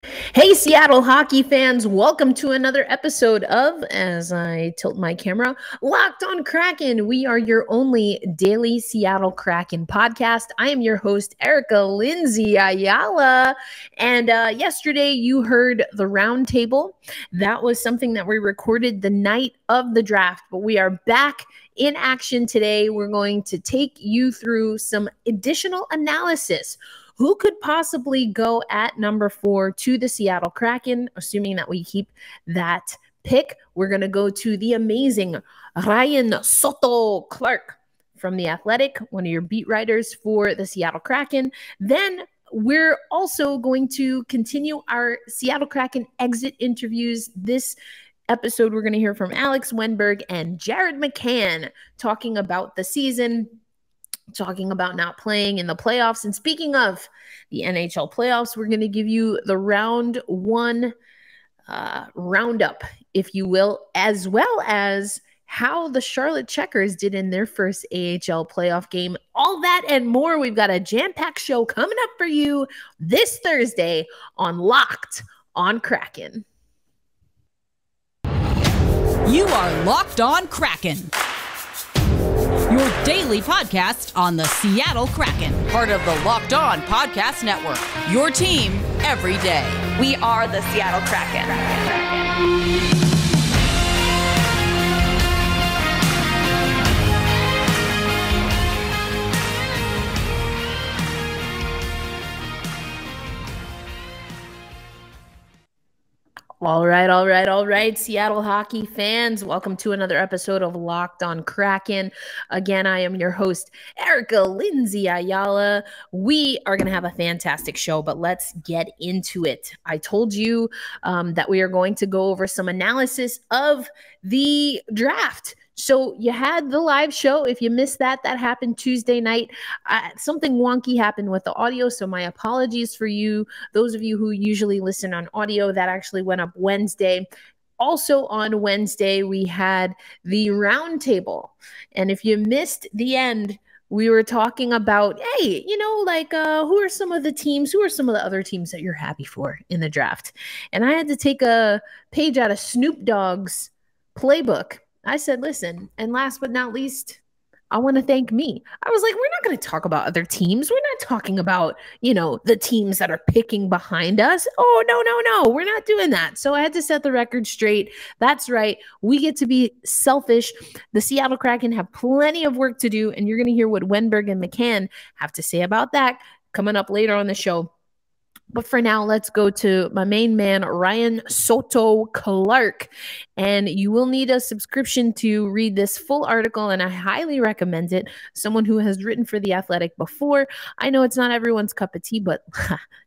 Hey, Seattle hockey fans, welcome to another episode of, as I tilt my camera, Locked on Kraken. We are your only daily Seattle Kraken podcast. I am your host, Erica Lindsay Ayala. And yesterday you heard the Roundtable. That was something that we recorded the night of the draft, but we are back in action today. We're going to take you through some additional analysis. Who could possibly go at number 4 to the Seattle Kraken, assuming that we keep that pick? We're going to go to the amazing Ryan Soto Clark from The Athletic, one of your beat writers for the Seattle Kraken. Then we're also going to continue our Seattle Kraken exit interviews. This episode, we're going to hear from Alex Wennberg and Jared McCann talking about the season, talking about not playing in the playoffs. And speaking of the NHL playoffs, we're going to give you the round one roundup, if you will, as well as how the Charlotte Checkers did in their first AHL playoff game. All that and more. We've got a jam-packed show coming up for you this Thursday on Locked on Kraken. You are Locked on Kraken, your daily podcast on the Seattle Kraken, part of the Locked On Podcast Network, your team every day. We are the Seattle Kraken. All right, Seattle hockey fans. Welcome to another episode of Locked on Kraken. Again, I am your host, Erica Lindsay Ayala. We are going to have a fantastic show, but let's get into it. I told you that we are going to go over some analysis of the draft. So you had the live show. If you missed that, that happened Tuesday night. Something wonky happened with the audio, so my apologies for you. Those of you who usually listen on audio, that actually went up Wednesday. Also on Wednesday, we had the Roundtable. And if you missed the end, we were talking about, hey, who are some of the other teams that you're happy for in the draft? And I had to take a page out of Snoop Dogg's playbook. I said, listen, and last but not least, I want to thank me. I was like, we're not going to talk about other teams. We're not talking about, the teams that are picking behind us. Oh, no, we're not doing that. So I had to set the record straight. That's right. We get to be selfish. The Seattle Kraken have plenty of work to do, and you're going to hear what Wennberg and McCann have to say about that coming up later on the show. But for now, let's go to my main man, Ryan Soto Clark. And you will need a subscription to read this full article, and I highly recommend it. Someone who has written for The Athletic before. I know it's not everyone's cup of tea, but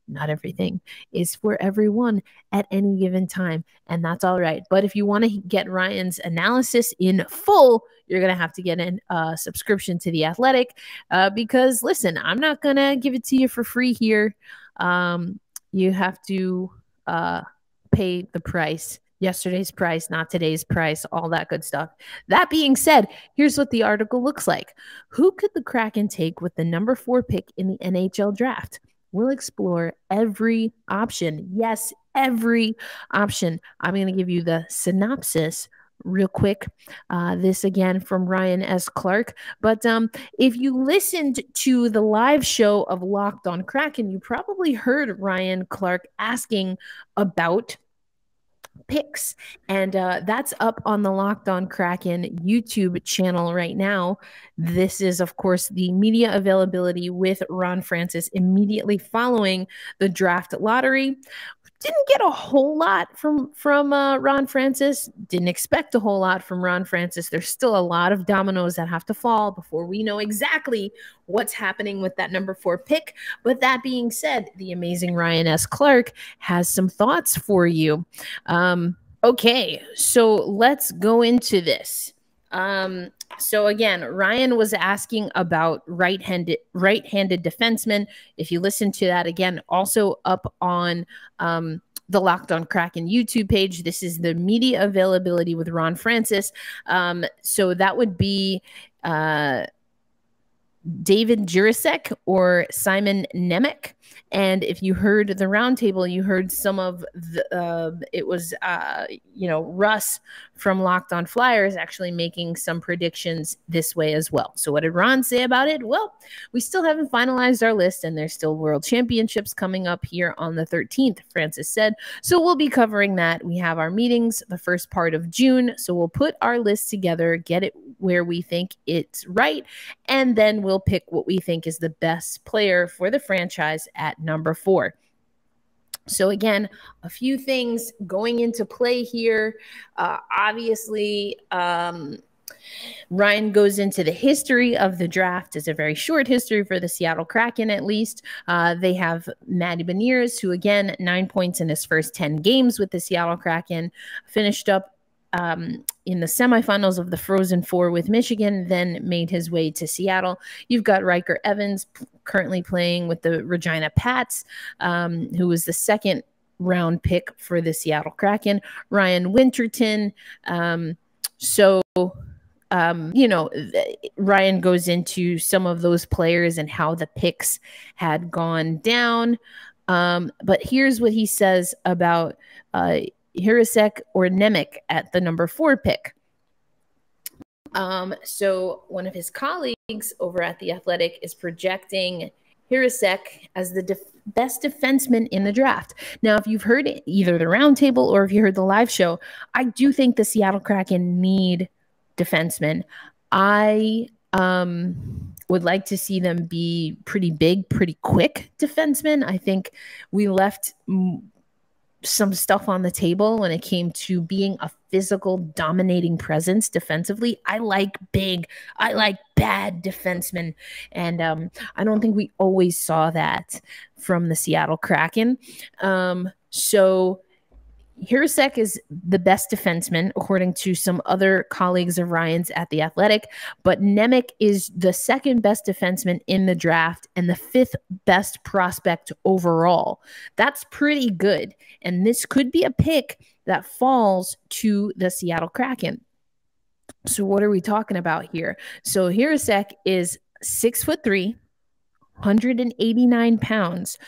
not everything is for everyone at any given time. And that's all right. But if you want to get Ryan's analysis in full, you're going to have to get a subscription to The Athletic because, listen, I'm not going to give it to you for free here. You have to pay the price, yesterday's price, not today's price, all that good stuff. That being said, here's what the article looks like. Who could the Kraken take with the number 4 pick in the NHL draft? We'll explore every option. Yes, every option. I'm going to give you the synopsis real quick. This again from Ryan S. Clark. But if you listened to the live show of Locked on Kraken, you probably heard Ryan Clark asking about picks. And that's up on the Locked on Kraken YouTube channel right now. This is, of course, the media availability with Ron Francis immediately following the draft lottery. Didn't get a whole lot from Ron Francis. Didn't expect a whole lot from Ron Francis. There's still a lot of dominoes that have to fall before we know exactly what's happening with that number 4 pick. But that being said, the amazing Ryan S. Clark has some thoughts for you. Okay, so let's go into this. So again, Ryan was asking about right-handed defensemen. If you listen to that again, also up on the Locked on Kraken YouTube page, this is the media availability with Ron Francis. So that would be David Jurasek or Simon Nemec. And if you heard the roundtable, you heard some of the, it was, Russ from Locked On Flyers actually making some predictions this way as well. So what did Ron say about it? Well, we still haven't finalized our list, and there's still World Championships coming up here on the 13th, Francis said. So we'll be covering that. We have our meetings the first part of June. So we'll put our list together, get it where we think it's right, and then we'll pick what we think is the best player for the franchise at number 4. So again, a few things going into play here. Obviously, Ryan goes into the history of the draft. It's a very short history for the Seattle Kraken, at least. They have Matty Beniers, who, again, 9 points in his first 10 games with the Seattle Kraken, finished up in the semifinals of the Frozen Four with Michigan, then made his way to Seattle. You've got Riker Evans currently playing with the Regina Pats, who was the second round pick for the Seattle Kraken. Ryan Winterton. Ryan goes into some of those players and how the picks had gone down. But here's what he says about Hirasek or Nemec at the number 4 pick. So one of his colleagues over at The Athletic is projecting Hirasek as the best defenseman in the draft. Now, if you've heard either the roundtable or if you heard the live show, I do think the Seattle Kraken need defensemen. I would like to see them be pretty big, pretty quick defensemen. I think we left some stuff on the table when it came to being a physical dominating presence defensively. I like big, I like bad defensemen. And I don't think we always saw that from the Seattle Kraken. So Hirasek is the best defenseman, according to some other colleagues of Ryan's at The Athletic, but Nemec is the second best defenseman in the draft and the 5th best prospect overall. That's pretty good, and this could be a pick that falls to the Seattle Kraken. So what are we talking about here? So Hirasek is 6'3", 189 pounds.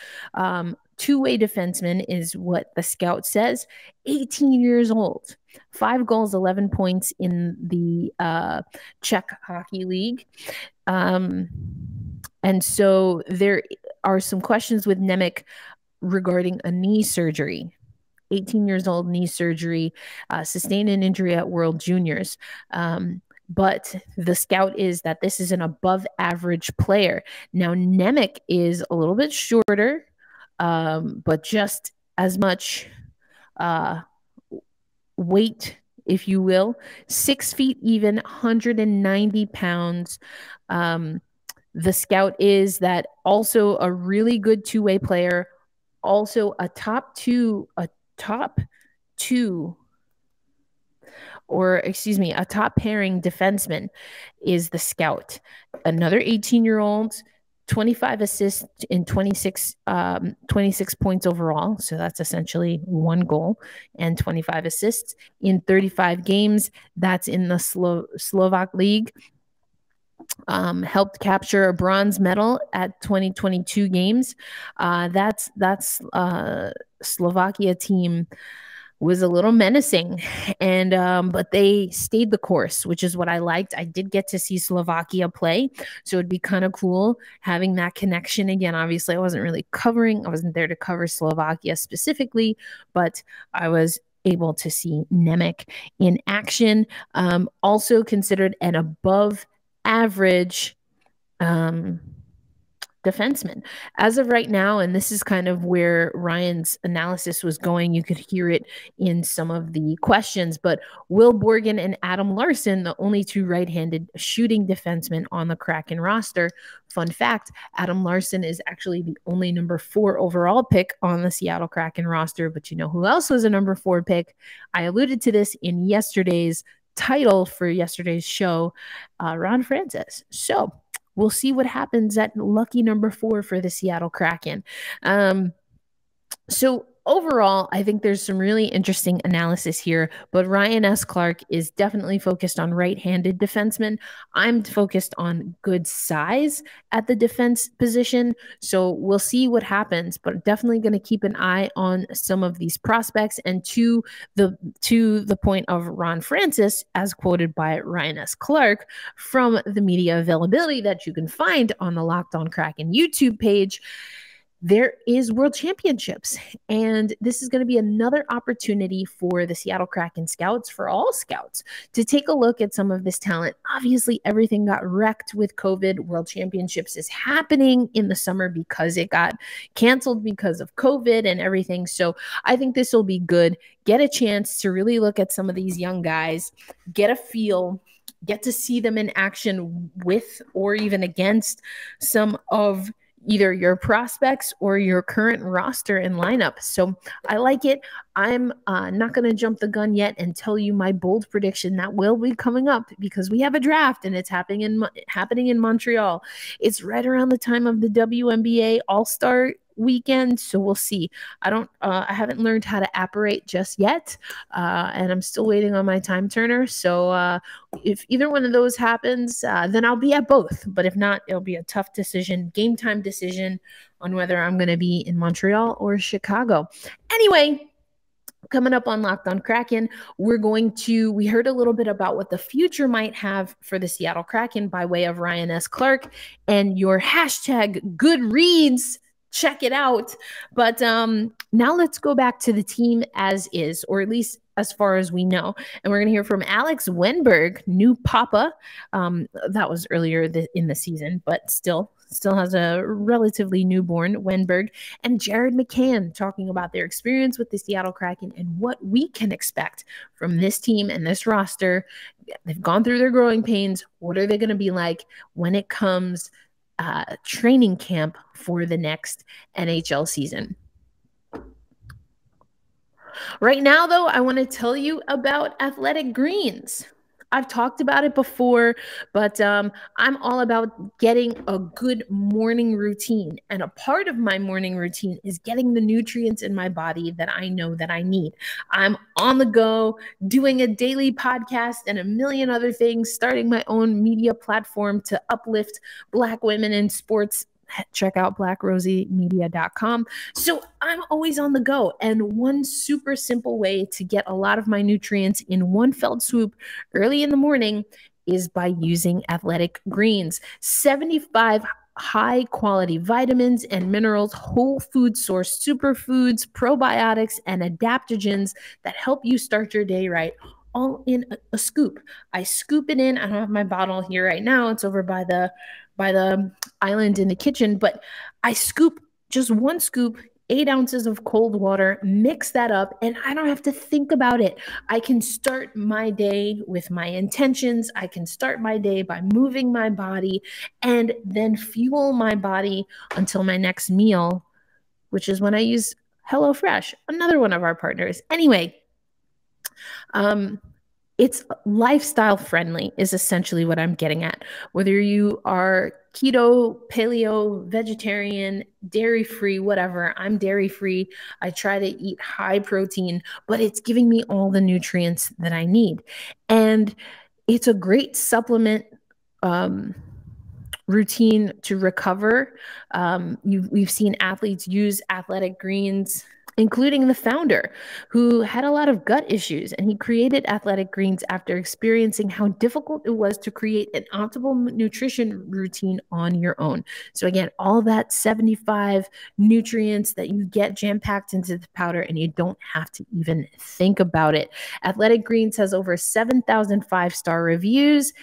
Two-way defenseman is what the scout says. 18 years old, 5 goals, 11 points in the Czech Hockey League. And so there are some questions with Nemec regarding a knee surgery. 18 years old, knee surgery, sustained an injury at World Juniors. But the scout is that this is an above-average player. Now, Nemec is a little bit shorter, but just as much weight, if you will. 6 feet even, 190 pounds. The scout is that also a really good two-way player, also a top two, a top pairing defenseman is the scout. Another 18-year-old, 25 assists in 26 points overall. So that's essentially 1 goal and 25 assists in 35 games. That's in the Slovak League. Helped capture a bronze medal at 2022 games. That's Slovakia team was a little menacing, and but they stayed the course, which is what I liked. I did get to see Slovakia play, so it'd be kind of cool having that connection again. Obviously, I wasn't there to cover Slovakia specifically, but I was able to see Nemec in action. Also considered an above average defenseman. As of right now, and this is kind of where Ryan's analysis was going, you could hear it in some of the questions, but Will Borgen and Adam Larsson, the only 2 right-handed shooting defensemen on the Kraken roster. Fun fact, Adam Larsson is actually the only number 4 overall pick on the Seattle Kraken roster, but you know who else was a number 4 pick? I alluded to this in yesterday's title for yesterday's show, Ron Francis. So we'll see what happens at lucky number 4 for the Seattle Kraken. So overall, I think there's some really interesting analysis here, but Ryan S. Clark is definitely focused on right-handed defensemen. I'm focused on good size at the defense position, so we'll see what happens, but definitely going to keep an eye on some of these prospects. And to the point of Ron Francis, as quoted by Ryan S. Clark from the media availability that you can find on the Locked On Kraken YouTube page, there is World Championships, and this is going to be another opportunity for the Seattle Kraken scouts, for all scouts, to take a look at some of this talent. Obviously, everything got wrecked with COVID. World Championships is happening in the summer because it got canceled because of COVID and everything. So I think this will be good. Get a chance to really look at some of these young guys, get a feel, get to see them in action with or even against some of either your prospects or your current roster and lineup. So I like it. I'm not going to jump the gun yet and tell you my bold prediction that will be coming up, because we have a draft and it's happening in Montreal. It's right around the time of the WNBA All-Star weekend, so we'll see. I haven't learned how to apparate just yet, and I'm still waiting on my time turner. So if either one of those happens, then I'll be at both. But if not, it'll be a tough decision, game time decision, on whether I'm going to be in Montreal or Chicago. Anyway, coming up on Locked On Kraken, we heard a little bit about what the future might have for the Seattle Kraken by way of Ryan S. Clark and your hashtag good reads. Check it out. But now let's go back to the team as is, or at least as far as we know. And we're going to hear from Alex Wennberg, new papa. That was earlier in the season, but still has a relatively newborn Wennberg, and Jared McCann talking about their experience with the Seattle Kraken and what we can expect from this team and this roster. They've gone through their growing pains. What are they going to be like when it comes training camp for the next NHL season? Right now, though, I want to tell you about Athletic Greens. I've talked about it before, but I'm all about getting a good morning routine. And a part of my morning routine is getting the nutrients in my body that I know that I need. I'm on the go, doing a daily podcast and a million other things, starting my own media platform to uplift Black women in sports. Check out blackrosymedia.com. So I'm always on the go. And one super simple way to get a lot of my nutrients in one fell swoop early in the morning is by using Athletic Greens. 75 high quality vitamins and minerals, whole food source superfoods, probiotics, and adaptogens that help you start your day right, all in a scoop. I scoop it in. I don't have my bottle here right now. It's over by the island in the kitchen, but I scoop just one scoop, 8 ounces of cold water, mix that up, and I don't have to think about it. I can start my day with my intentions. I can start my day by moving my body and then fuel my body until my next meal, which is when I use HelloFresh, another one of our partners. Anyway, it's lifestyle friendly is essentially what I'm getting at. Whether you are keto, paleo, vegetarian, dairy-free, whatever, I'm dairy-free. I try to eat high protein, but it's giving me all the nutrients that I need. And it's a great supplement routine to recover. We've seen athletes use Athletic Greens, including the founder, who had a lot of gut issues, and he created Athletic Greens after experiencing how difficult it was to create an optimal nutrition routine on your own. So again, all that 75 nutrients that you get jam-packed into the powder, and you don't have to even think about it. Athletic Greens has over 7,000 5-star reviews,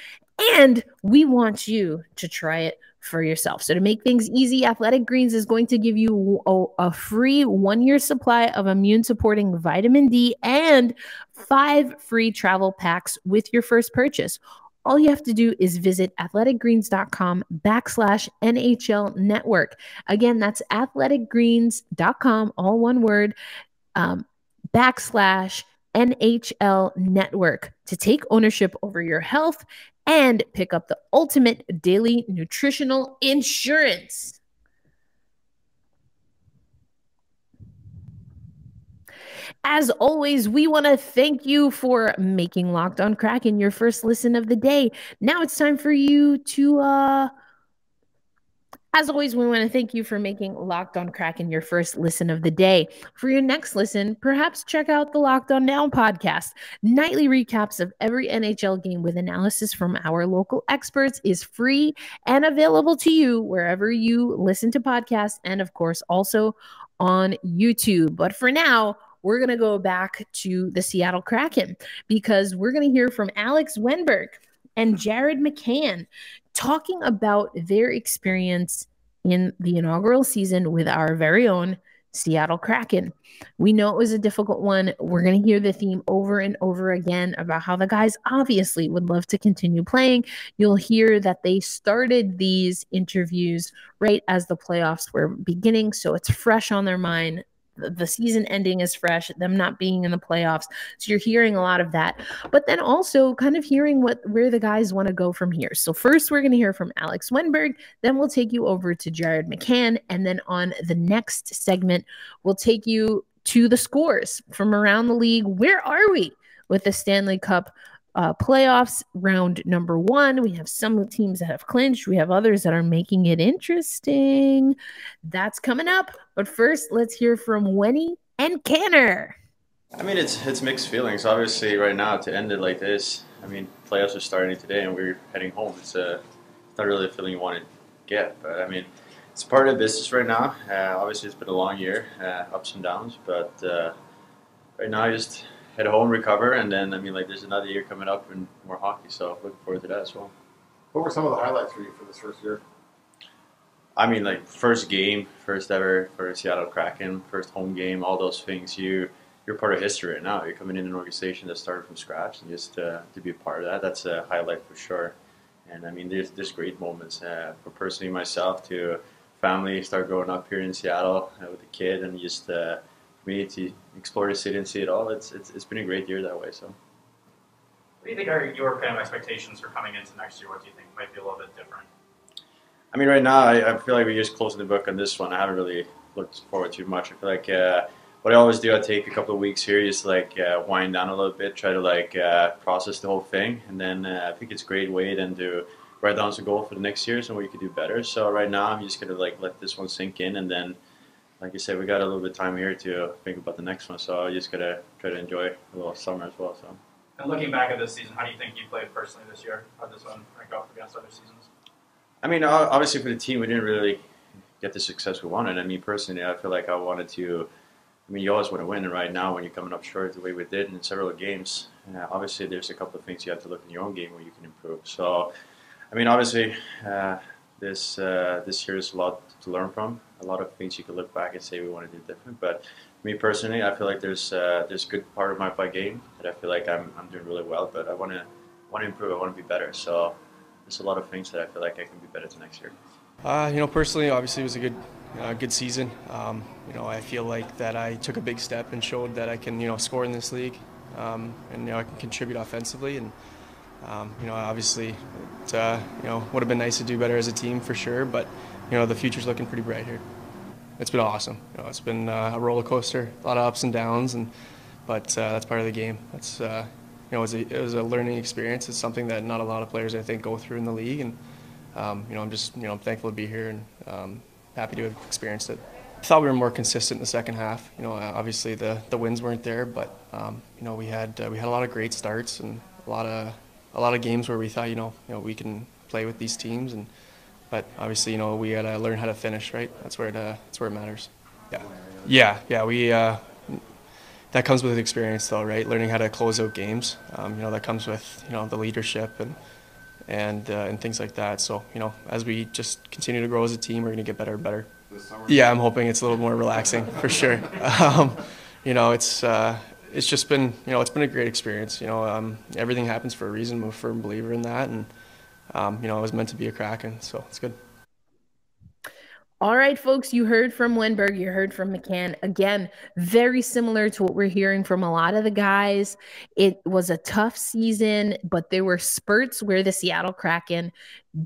and we want you to try it for yourself. So to make things easy, Athletic Greens is going to give you a free 1-year supply of immune-supporting vitamin D and 5 free travel packs with your first purchase. All you have to do is visit athleticgreens.com/NHL network. Again, that's athleticgreens.com, all one word, /NHL network to take ownership over your health and pick up the ultimate daily nutritional insurance. As always, we want to thank you for making Locked On Kraken your first listen of the day. Now it's time for you to as always, we want to thank you for making Locked On Kraken your first listen of the day. For your next listen, perhaps check out the Locked On Now podcast. Nightly recaps of every NHL game with analysis from our local experts is free and available to you wherever you listen to podcasts and, of course, also on YouTube. But for now, we're going to go back to the Seattle Kraken because we're going to hear from Alex Wennberg and Jared McCann talking about their experience in the inaugural season with our very own Seattle Kraken. We know it was a difficult one. We're going to hear the theme over and over again about how the guys obviously would love to continue playing. You'll hear that they started these interviews right as the playoffs were beginning, so it's fresh on their mind. The season ending is fresh, them not being in the playoffs. So you're hearing a lot of that, but then also kind of hearing where the guys want to go from here. So first we're going to hear from Alex Wennberg, then we'll take you over to Jared McCann, and then on the next segment, we'll take you to the scores from around the league. Where are we with the Stanley Cup playoffs round number 1? We have some teams that have clinched. We have others that are making it interesting. That's coming up. But first, let's hear from Wenny and Canner. I mean, it's mixed feelings. Obviously, right now, to end it like this, I mean, playoffs are starting today and we're heading home. It's not really a feeling you want to get. But, I mean, it's part of the business right now. Obviously, it's been a long year, ups and downs. But right now, just head home, recover, and then, I mean, like, there's another year coming up and more hockey. So looking forward to that as well. What were some of the highlights for you for this first year? I mean, like, first game, first ever for Seattle Kraken, first home game, all those things. You're part of history right now. You're coming in an organization that started from scratch, and just to be a part of that, that's a highlight for sure. And I mean, there's great moments for personally myself to family, start growing up here in Seattle with a kid, and just for me to explore the city and see it all. It's been a great year that way. So, what do you think are your kind of expectations for coming into next year? What do you think might be a little bit different? I mean, right now, I feel like we're just closing the book on this one. I haven't really looked forward too much. I feel like what I always do, I take a couple of weeks here, just like wind down a little bit, try to like process the whole thing, and then I think it's a great way then to write down some goal for the next year, so we could do better. So right now, I'm just gonna like let this one sink in, and then, like I said, we got a little bit of time here to think about the next one. So I just gotta try to enjoy a little summer as well. So. And looking back at this season, how do you think you played personally this year? How does this one rank up against other seasons? I mean, obviously for the team, we didn't really get the success we wanted. I mean, personally, I feel like I wanted to. I mean, you always want to win, and right now, when you're coming up short the way we did in several games, obviously there's a couple of things you have to look in your own game where you can improve. So, I mean, obviously, this year is a lot to learn from. A lot of things you can look back and say we want to do different. But me personally, I feel like there's a good part of my play game that I feel like I'm doing really well. But I want to improve. I want to be better. So there's a lot of things that I feel like I can be better to next year. Personally, obviously, it was a good season. I feel like that I took a big step and showed that I can, score in this league, and I can contribute offensively. And obviously, it would have been nice to do better as a team for sure. But the future's looking pretty bright here. It's been awesome. It's been a roller coaster, a lot of ups and downs, but that's part of the game. That's it was a learning experience. It's something that not a lot of players, I think, go through in the league. And I'm I'm thankful to be here and happy to have experienced it. I thought we were more consistent in the second half. Obviously the wins weren't there, but we had a lot of great starts and a lot of games where we thought we can play with these teams, but obviously we got to learn how to finish, right? That's where it matters. Yeah. We that comes with experience, though, right? Learning how to close out games. That comes with the leadership and things like that. So as we just continue to grow as a team, we're going to get better and better. Yeah, I'm hoping it's a little more relaxing for sure. It's just been it's been a great experience. Everything happens for a reason. I'm a firm believer in that, and I was meant to be a Kraken, so it's good. All right, folks, you heard from Wennberg, you heard from McCann. Again, very similar to what we're hearing from a lot of the guys. It was a tough season, but there were spurts where the Seattle Kraken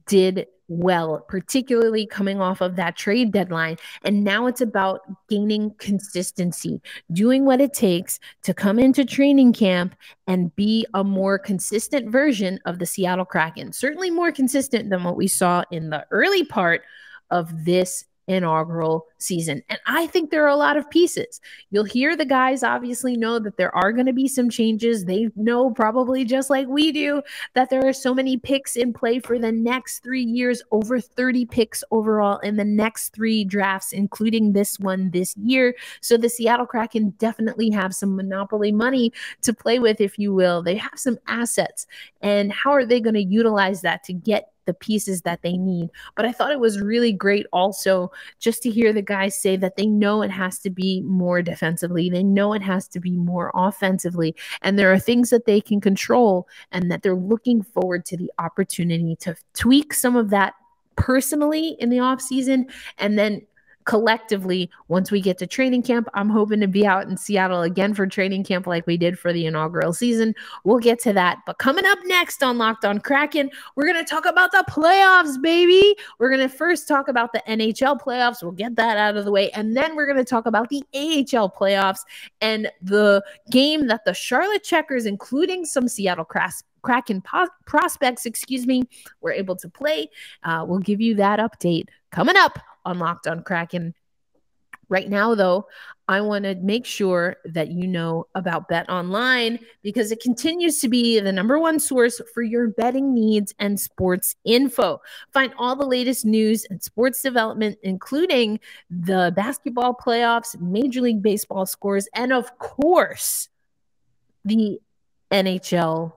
did well, particularly coming off of that trade deadline. And now it's about gaining consistency, doing what it takes to come into training camp and be a more consistent version of the Seattle Kraken. Certainly more consistent than what we saw in the early part of this inaugural season. And I think there are a lot of pieces. You'll hear the guys obviously know that there are going to be some changes. They know, probably just like we do, that there are so many picks in play for the next 3 years, over 30 picks overall in the next 3 drafts, including this one this year. So the Seattle Kraken definitely have some monopoly money to play with, if you will. They have some assets. And how are they going to utilize that to get the pieces that they need? But I thought it was really great also just to hear the guys say that they know it has to be more defensively. They know it has to be more offensively. And there are things that they can control, and that they're looking forward to the opportunity to tweak some of that personally in the offseason. And then collectively, once we get to training camp, I'm hoping to be out in Seattle again for training camp like we did for the inaugural season. We'll get to that. But coming up next on Locked On Kraken, we're going to talk about the playoffs, baby. We're going to first talk about the NHL playoffs. We'll get that out of the way. And then we're going to talk about the AHL playoffs and the game that the Charlotte Checkers, including some Seattle Kraken prospects, were able to play. We'll give you that update coming up on Locked On Kraken. Right now, though, I want to make sure that you know about Bet Online, because it continues to be the #1 source for your betting needs and sports info. Find all the latest news and sports development, including the basketball playoffs, Major League Baseball scores, and of course, the NHL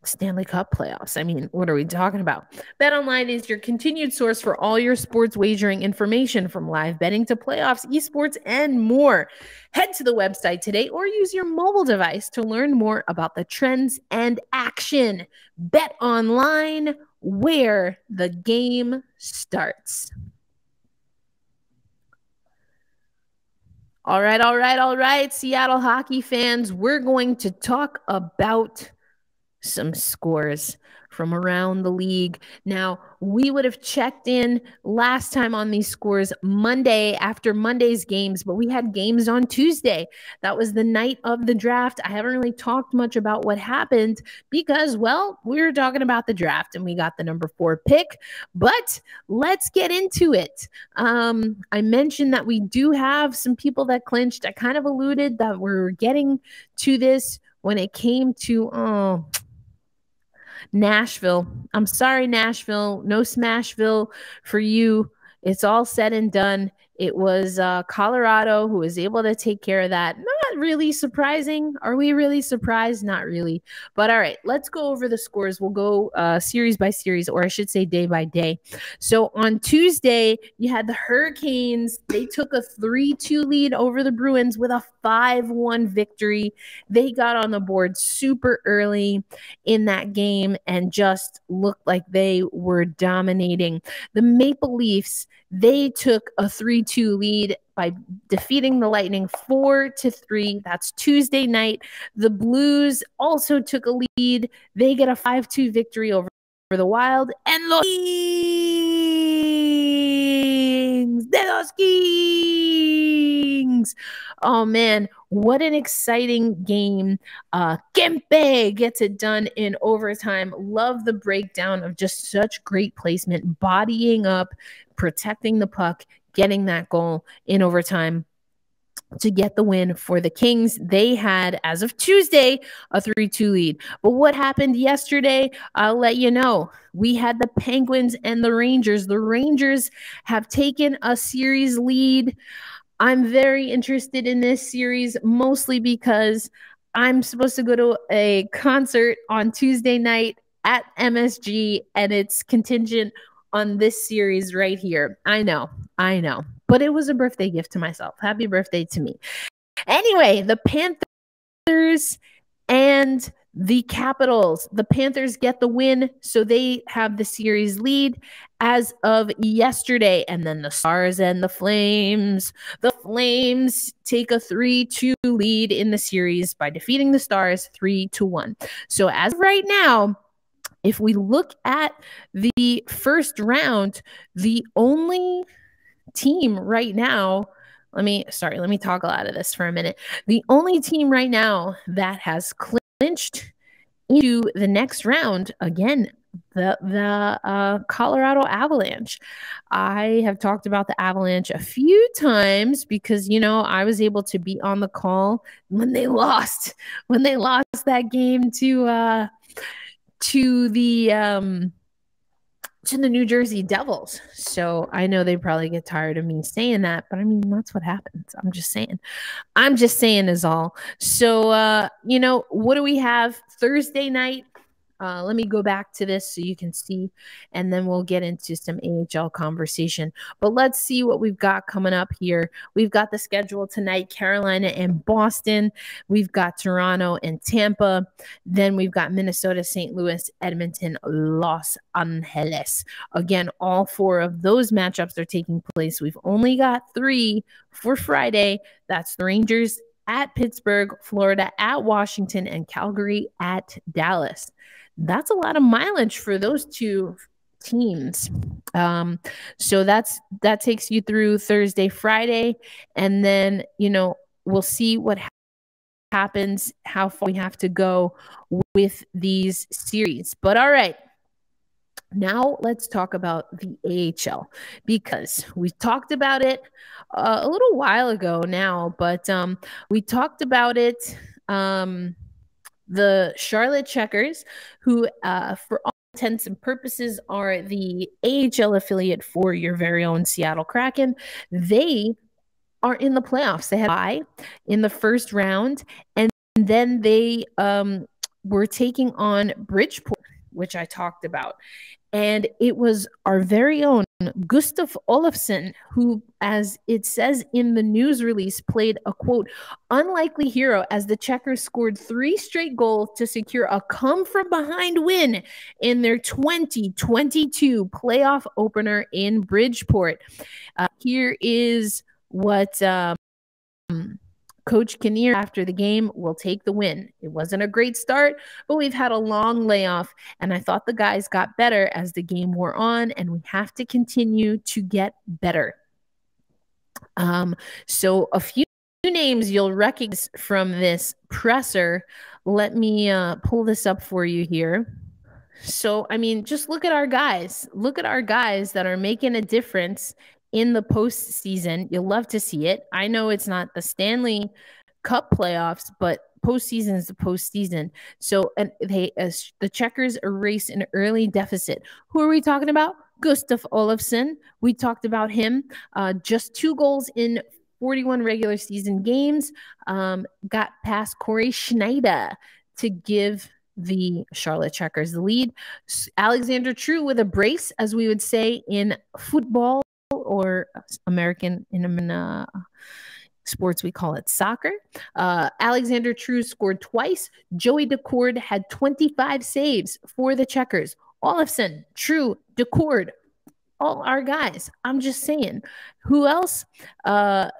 Stanley Cup playoffs. I mean, what are we talking about? BetOnline is your continued source for all your sports wagering information, from live betting to playoffs, esports, and more. Head to the website today or use your mobile device to learn more about the trends and action. BetOnline, where the game starts. All right, Seattle hockey fans, we're going to talk about some scores from around the league. Now, we would have checked in last time on these scores Monday after Monday's games, but we had games on Tuesday. That was the night of the draft. I haven't really talked much about what happened because, well, we were talking about the draft and we got the #4 pick, but let's get into it. I mentioned that we do have some people that clinched. I kind of alluded that we're getting to this when it came to, Nashville. I'm sorry, Nashville. No Smashville for you. It's all said and done. It was Colorado who was able to take care of that. Not really surprising. Are we really surprised? Not really. But all right, let's go over the scores. We'll go series by series, or I should say day by day. So on Tuesday, you had the Hurricanes. They took a 3-2 lead over the Bruins with a 5-1 victory. They got on the board super early in that game and just looked like they were dominating. The Maple Leafs, they took a 3-2 lead by defeating the Lightning 4-3. That's Tuesday night. The Blues also took a lead. They get a 5-2 victory over the Wild. And the Kings. Oh, man, what an exciting game. Kempe gets it done in overtime. Love the breakdown of just such great placement, bodying up, protecting the puck, getting that goal in overtime to get the win for the Kings. They had, as of Tuesday, a 3-2 lead. But what happened yesterday, I'll let you know. We had the Penguins and the Rangers. The Rangers have taken a series lead. I'm very interested in this series, mostly because I'm supposed to go to a concert on Tuesday night at MSG, and it's contingent on this series right here. I know. But it was a birthday gift to myself. Happy birthday to me. Anyway, the Panthers and The Capitals, the Panthers get the win, so they have the series lead as of yesterday. And then the Stars and the Flames. The Flames take a 3-2 lead in the series by defeating the Stars 3-1. So as of right now, if we look at the first round, the only team right now, let me toggle out of this for a minute. The only team right now that has clinched into the next round, again, the Colorado Avalanche. I have talked about the Avalanche a few times because, I was able to be on the call when they lost that game to the New Jersey Devils. So I know they probably get tired of me saying that, but I mean, that's what happens. I'm just saying is all. So, what do we have Thursday night? Let me go back to this so you can see, and then we'll get into some AHL conversation. But let's see what we've got coming up here. We've got the schedule tonight, Carolina and Boston. We've got Toronto and Tampa. Then we've got Minnesota, St. Louis, Edmonton, Los Angeles. Again, all 4 of those matchups are taking place. We've only got 3 for Friday. That's the Rangers at Pittsburgh, Florida at Washington, and Calgary at Dallas. That's a lot of mileage for those 2 teams. So that takes you through Thursday, Friday, and then, we'll see what happens, how far we have to go with these series. But all right, now let's talk about the AHL, because we talked about it a little while ago now, but we talked about it. The Charlotte Checkers, who for all intents and purposes are the AHL affiliate for your very own Seattle Kraken, they are in the playoffs. They had a bye in the first round, and then they were taking on Bridgeport, which I talked about. And it was our very own Gustav Olofsson who, as it says in the news release, played a, quote, unlikely hero as the Checkers scored 3 straight goals to secure a come-from-behind win in their 2022 playoff opener in Bridgeport. Here is what Coach Kinnear, after the game, will take the win. It wasn't a great start, but we've had a long layoff, and I thought the guys got better as the game wore on, and we have to continue to get better. So a few names you'll recognize from this presser. Let me pull this up for you here. So, I mean, just look at our guys. Look at our guys that are making a difference in the postseason. You'll love to see it. I know it's not the Stanley Cup playoffs, but postseason is the postseason. So, and the Checkers erase an early deficit. Who are we talking about? Gustav Olofsson. We talked about him. Just 2 goals in 41 regular season games. Got past Corey Schneider to give the Charlotte Checkers the lead. Alexander True with a brace, as we would say in football, or American in sports, we call it soccer. Alexander True scored twice. Joey Decord had 25 saves for the Checkers. Olofsson, True, Decord, all our guys. I'm just saying. Who else? The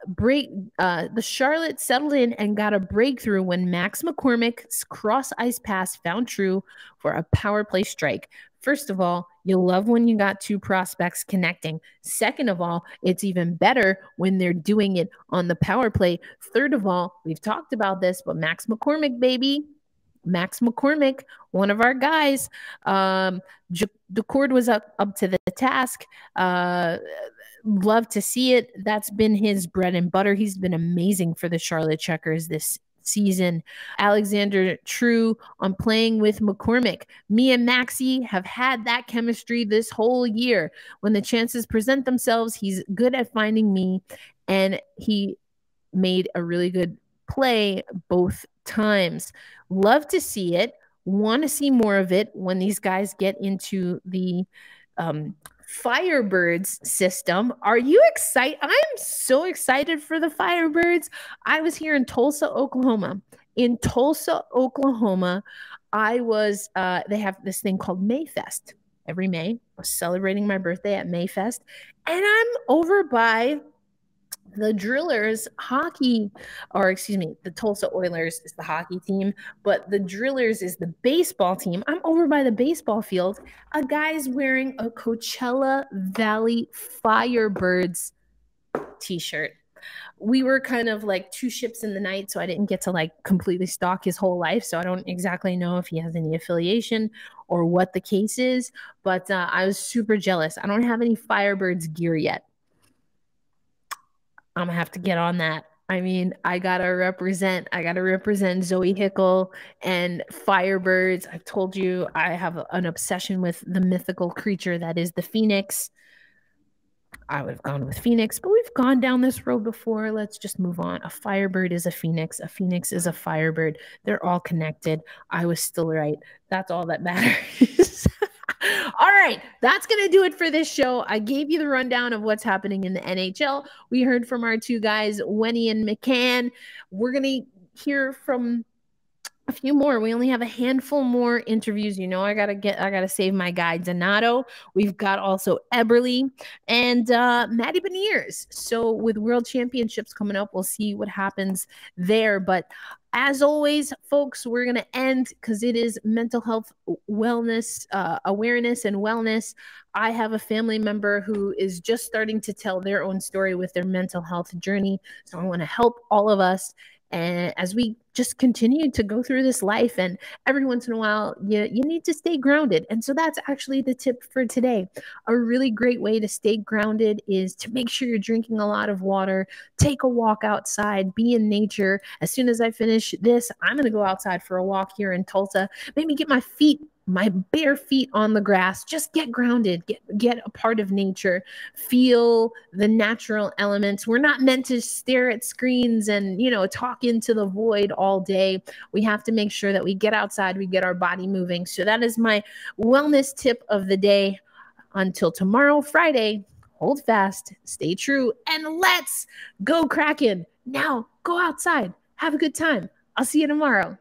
Charlotte settled in and got a breakthrough when Max McCormick's cross-ice pass found True for a power play strike. First of all, you love when you got 2 prospects connecting. Second of all, it's even better when they're doing it on the power play. Third of all, we've talked about this, but Max McCormick, baby. Max McCormick, one of our guys. Decord was up to the task. Love to see it. That's been his bread and butter. He's been amazing for the Charlotte Checkers this season. Alexander True on playing with McCormick. Me and Maxie have had that chemistry this whole year. When the chances present themselves, he's good at finding me, and he made a really good play both times. Love to see it. Want to see more of it when these guys get into the Firebirds system. Are you excited? I am so excited for the Firebirds. I was here in Tulsa, Oklahoma. In Tulsa, Oklahoma, I was, they have this thing called Mayfest. Every May, I was celebrating my birthday at Mayfest. And I'm over by the Drillers hockey, or excuse me, the Tulsa Oilers is the hockey team, but the Drillers is the baseball team. I'm over by the baseball field. A guy's wearing a Coachella Valley Firebirds t-shirt. We were kind of like two ships in the night, so I didn't get to like completely stalk his whole life. So I don't exactly know if he has any affiliation or what the case is, but I was super jealous. I don't have any Firebirds gear yet. I'm gonna have to get on that. I mean, I gotta represent Zoe Hickle and Firebirds. I've told you I have an obsession with the mythical creature that is the Phoenix. I would have gone with Phoenix, but we've gone down this road before. Let's just move on. A Firebird is a Phoenix. A Phoenix is a Firebird. They're all connected. I was still right. That's all that matters. All right, that's going to do it for this show. I gave you the rundown of what's happening in the NHL. We heard from our two guys, Wenny and McCann. We're going to hear from a few more. We only have a handful more interviews. You know, I gotta save my guy Donato. We've got also Eberle and Matty Beniers. So with World Championships coming up, we'll see what happens there. But as always, folks, we're gonna end because it is mental health wellness awareness and wellness. I have a family member who is just starting to tell their own story with their mental health journey. So I want to help all of us. And as we just continue to go through this life, and every once in a while, you need to stay grounded. And so that's actually the tip for today. A really great way to stay grounded is to make sure you're drinking a lot of water, take a walk outside, be in nature. As soon as I finish this, I'm going to go outside for a walk here in Tulsa, maybe get my bare feet on the grass. Just get grounded, get a part of nature, feel the natural elements. We're not meant to stare at screens and, talk into the void all day. We have to make sure that we get outside, we get our body moving. So that is my wellness tip of the day. Until tomorrow, Friday, hold fast, stay true, and let's go Kraken. Now go outside. Have a good time. I'll see you tomorrow.